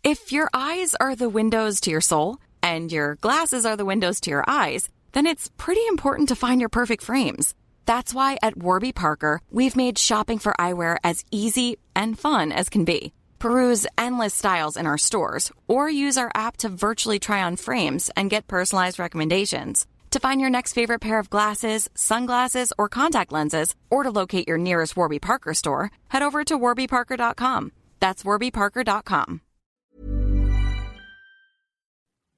If your eyes are the windows to your soul, and your glasses are the windows to your eyes, then it's pretty important to find your perfect frames. That's why at Warby Parker, we've made shopping for eyewear as easy and fun as can be. Peruse endless styles in our stores, or use our app to virtually try on frames and get personalized recommendations. To find your next favorite pair of glasses, sunglasses, or contact lenses, or to locate your nearest Warby Parker store, head over to warbyparker.com. That's warbyparker.com.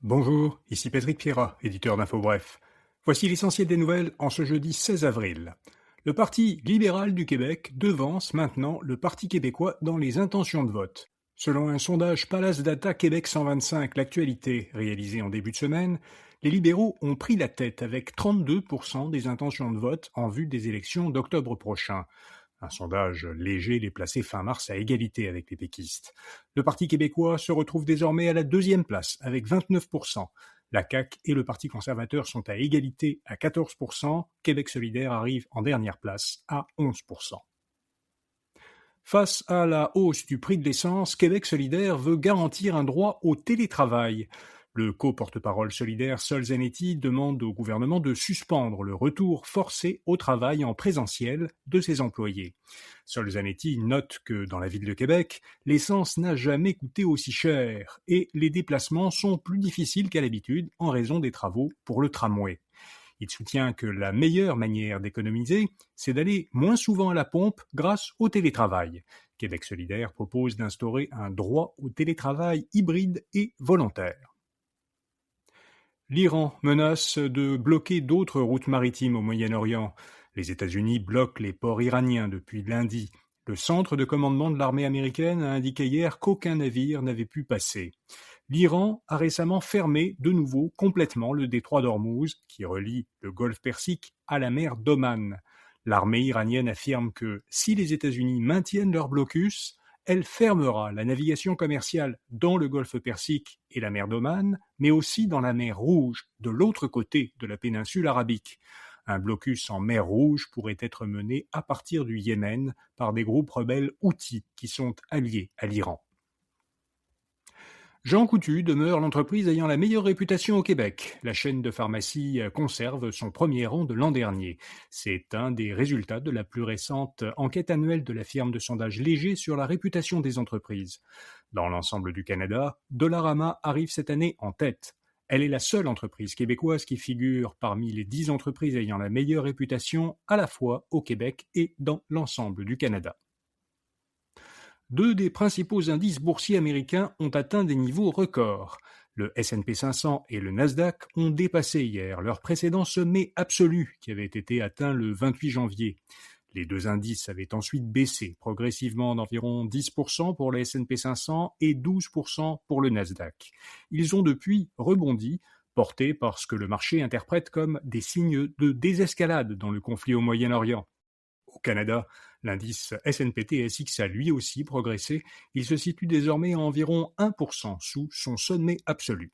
Bonjour, ici Patrick Pierrat, éditeur d'InfoBref. Voici l'essentiel des nouvelles en ce jeudi 16 avril. Le Parti libéral du Québec devance maintenant le Parti québécois dans les intentions de vote. Selon un sondage Palace Data Québec 125, l'actualité réalisé en début de semaine, les libéraux ont pris la tête avec 32% des intentions de vote en vue des élections d'octobre prochain. Un sondage léger les plaçait fin mars à égalité avec les péquistes. Le Parti québécois se retrouve désormais à la deuxième place avec 29%. La CAQ et le Parti conservateur sont à égalité à 14%. Québec solidaire arrive en dernière place à 11%. Face à la hausse du prix de l'essence, Québec solidaire veut garantir un droit au télétravail. Le co-porte-parole solidaire Sol Zanetti demande au gouvernement de suspendre le retour forcé au travail en présentiel de ses employés. Sol Zanetti note que dans la ville de Québec, l'essence n'a jamais coûté aussi cher et les déplacements sont plus difficiles qu'à l'habitude en raison des travaux pour le tramway. Il soutient que la meilleure manière d'économiser, c'est d'aller moins souvent à la pompe grâce au télétravail. Québec solidaire propose d'instaurer un droit au télétravail hybride et volontaire. L'Iran menace de bloquer d'autres routes maritimes au Moyen-Orient. Les États-Unis bloquent les ports iraniens depuis lundi. Le centre de commandement de l'armée américaine a indiqué hier qu'aucun navire n'avait pu passer. L'Iran a récemment fermé de nouveau complètement le détroit d'Ormuz, qui relie le golfe Persique à la mer d'Oman. L'armée iranienne affirme que si les États-Unis maintiennent leur blocus, elle fermera la navigation commerciale dans le golfe Persique et la mer d'Oman, mais aussi dans la mer Rouge, de l'autre côté de la péninsule arabique. Un blocus en mer Rouge pourrait être mené à partir du Yémen par des groupes rebelles houthis qui sont alliés à l'Iran. Jean Coutu demeure l'entreprise ayant la meilleure réputation au Québec. La chaîne de pharmacie conserve son premier rang de l'an dernier. C'est un des résultats de la plus récente enquête annuelle de la firme de sondage Léger sur la réputation des entreprises. Dans l'ensemble du Canada, Dollarama arrive cette année en tête. Elle est la seule entreprise québécoise qui figure parmi les 10 entreprises ayant la meilleure réputation à la fois au Québec et dans l'ensemble du Canada. Deux des principaux indices boursiers américains ont atteint des niveaux records. Le S&P 500 et le Nasdaq ont dépassé hier leur précédent sommet absolu qui avait été atteint le 28 janvier. Les deux indices avaient ensuite baissé progressivement d'environ 10% pour le S&P 500 et 12% pour le Nasdaq. Ils ont depuis rebondi, portés par ce que le marché interprète comme des signes de désescalade dans le conflit au Moyen-Orient. Au Canada, l'indice S&P TSX a lui aussi progressé. Il se situe désormais à environ 1% sous son sommet absolu.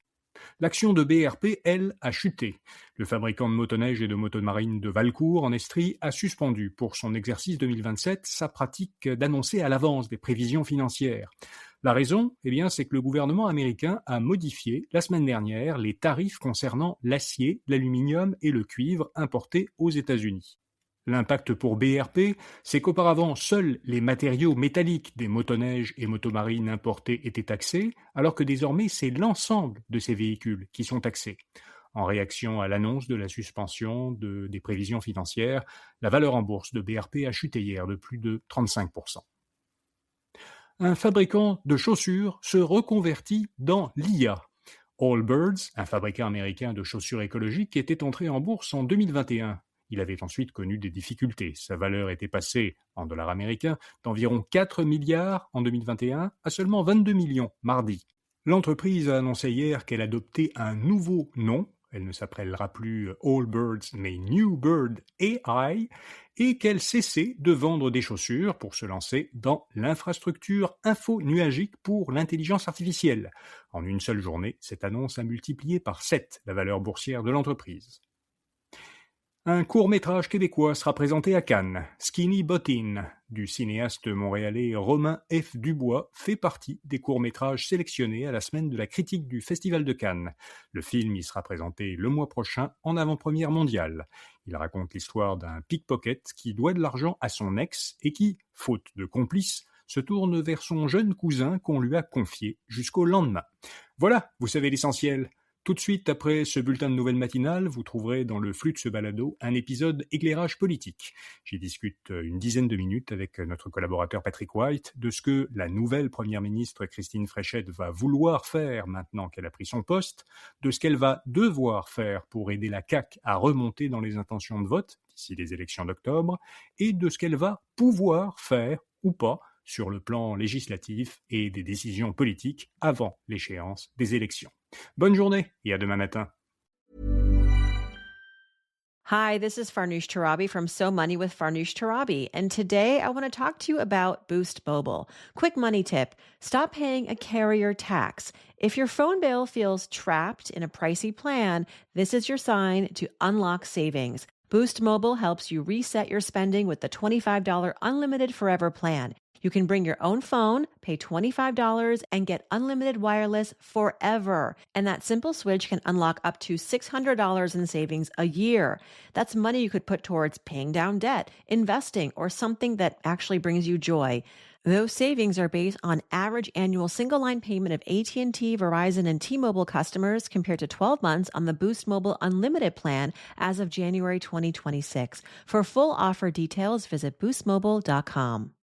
L'action de BRP, elle, a chuté. Le fabricant de motoneige et de motomarine de Valcourt, en Estrie, a suspendu pour son exercice 2027 sa pratique d'annoncer à l'avance des prévisions financières. La raison, c'est que le gouvernement américain a modifié la semaine dernière les tarifs concernant l'acier, l'aluminium et le cuivre importés aux États-Unis. L'impact pour BRP, c'est qu'auparavant, seuls les matériaux métalliques des motoneiges et motomarines importés étaient taxés, alors que désormais, c'est l'ensemble de ces véhicules qui sont taxés. En réaction à l'annonce de la suspension des prévisions financières, la valeur en bourse de BRP a chuté hier de plus de 35%. Un fabricant de chaussures se reconvertit dans l'IA. Allbirds, un fabricant américain de chaussures écologiques, était entré en bourse en 2021. Il avait ensuite connu des difficultés. Sa valeur était passée, en dollars américains, d'environ 4 milliards en 2021 à seulement 22 millions mardi. L'entreprise a annoncé hier qu'elle adoptait un nouveau nom. Elle ne s'appellera plus Allbirds, mais New Bird AI, et qu'elle cessait de vendre des chaussures pour se lancer dans l'infrastructure info-nuagique pour l'intelligence artificielle. En une seule journée, cette annonce a multiplié par 7 la valeur boursière de l'entreprise. Un court-métrage québécois sera présenté à Cannes. Skinny Bottine, du cinéaste montréalais Romain F. Dubois, fait partie des courts-métrages sélectionnés à la semaine de la critique du Festival de Cannes. Le film y sera présenté le mois prochain en avant-première mondiale. Il raconte l'histoire d'un pickpocket qui doit de l'argent à son ex et qui, faute de complice, se tourne vers son jeune cousin qu'on lui a confié jusqu'au lendemain. Voilà, vous savez l'essentiel. Tout de suite après ce bulletin de nouvelles matinales, vous trouverez dans le flux de ce balado un épisode éclairage politique. J'y discute une dizaine de minutes avec notre collaborateur Patrick White de ce que la nouvelle première ministre Christine Fréchette va vouloir faire maintenant qu'elle a pris son poste, de ce qu'elle va devoir faire pour aider la CAQ à remonter dans les intentions de vote d'ici les élections d'octobre, et de ce qu'elle va pouvoir faire ou pas sur le plan législatif et des décisions politiques avant l'échéance des élections. Bonne journée et à demain matin. Hi, this is Farnoosh Torabi from So Money with Farnoosh Torabi, and today I want to talk to you about Boost Mobile. Quick money tip: stop paying a carrier tax. If your phone bill feels trapped in a pricey plan, this is your sign to unlock savings. Boost Mobile helps you reset your spending with the $25 unlimited forever plan. You can bring your own phone, pay $25, and get unlimited wireless forever. And that simple switch can unlock up to $600 in savings a year. That's money you could put towards paying down debt, investing, or something that actually brings you joy. Those savings are based on average annual single-line payment of AT&T, Verizon, and T-Mobile customers compared to 12 months on the Boost Mobile Unlimited plan as of January 2026. For full offer details, visit boostmobile.com.